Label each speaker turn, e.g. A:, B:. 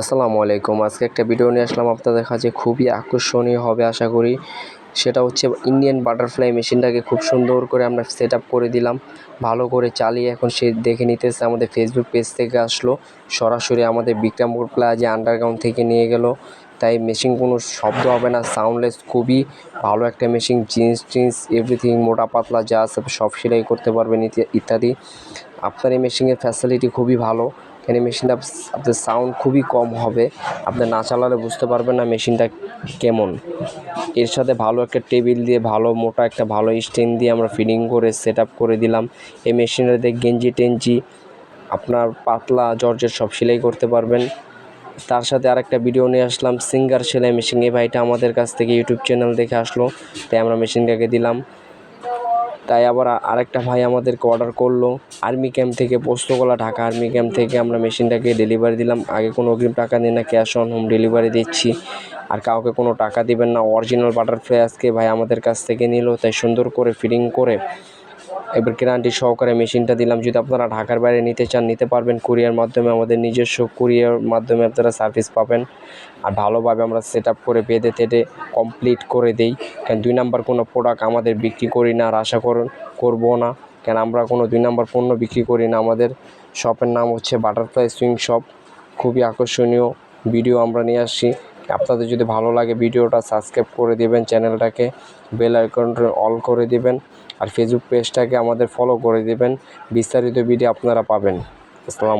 A: আসসালামু আলাইকুম। আজকে একটা ভিডিও নিয়ে আসলাম আপনাদের কাছে, খুবই আকর্ষণীয় হবে আশা করি। সেটা হচ্ছে ইন্ডিয়ান বাটারফ্লাই মেশিনটাকে খুব সুন্দর করে আমরা সেট আপ করে দিলাম, ভালো করে চালিয়ে এখন সে দেখে নিতেছে। আমাদের ফেসবুক পেজ থেকে আসলো, সরাসরি আমাদের বিক্রমপুর প্লাজা আন্ডারগ্রাউন্ড থেকে নিয়ে গেল। তাই মেশিন কোনো শব্দ হবে না, সাউন্ডলেস, খুবই ভালো একটা মেশিন। জিন্স টিন্স এভরিথিং, মোটা পাতলা যা আছে সব সেলাই করতে পারবেন ইত্যাদি। আপনার এই মেশিনের ফ্যাসিলিটি খুবই ভালো। এই মেশিনটা আপনার সাউন্ড খুবই কম হবে, আপনি না চালালে বুঝতে পারবেন না মেশিনটা কেমন। এর সাথে ভালো একটা টেবিল দিয়ে, ভালো মোটা একটা ভালো স্ট্যান্ড দিয়ে আমরা ফিটিং করে সেট আপ করে দিলাম। এই মেশিনটাতে গেঞ্জি টেঞ্জি আপনার পাতলা জর্জের সব সেলাই করতে পারবেন। তার সাথে আরেকটা ভিডিও নিয়ে আসলাম সিঙ্গার সেলাই মেশিন। এই ভাইটা আমাদের কাছ থেকে ইউটিউব চ্যানেল দেখে আসলো, তাই আমরা মেশিনটাকে দিলাম। তাই আবার আরেকটা ভাই আমাদেরকে অর্ডার করলো আর্মি ক্যাম্প থেকে, পোস্তগোলা ঢাকা আর্মি ক্যাম্প থেকে আমরা মেশিনটাকে ডেলিভারি দিলাম। আগে কোনো অগ্রিম টাকা দিই না, ক্যাশ অন হোম ডেলিভারি দিচ্ছি, আর কাউকে কোনো টাকা দিবেন না। অরিজিনাল বাটারফ্লাই আজকে ভাই আমাদের কাছ থেকে নিল, তাই সুন্দর করে ফিটিং করে এবার গ্যারান্টি সহকারে মেশিনটা দিলাম। যদি আপনারা ঢাকার বাইরে নিতে চান নিতে পারবেন কুরিয়ার মাধ্যমে, আমাদের নিজস্ব কুরিয়ার মাধ্যমে আপনারা সার্ভিস পাবেন। আর ভালোভাবে আমরা সেট আপ করে বেঁধে তেটে কমপ্লিট করে দেই। কারণ 2 নাম্বার কোনো প্রোডাক্ট আমাদের বিক্রি করি না, আর আশা করবো না। কেন আমরা কোনো 2 নাম্বার পণ্য বিক্রি করি না। আমাদের শপের নাম হচ্ছে বাটারফ্লাই সুইং শপ। খুবই আকর্ষণীয় ভিডিও আমরা নিয়ে আসছি। আপনাদের যদি ভালো লাগে ভিডিওটা সাবস্ক্রাইব করে দেবেন, চ্যানেলটাকে বেল আইকনটা অল করে দিবেন, আর ফেসবুক পেজটাকে আমাদের ফলো করে দিবেন। বিস্তারিত ভিডিও আপনারা পাবেন। আসসালামু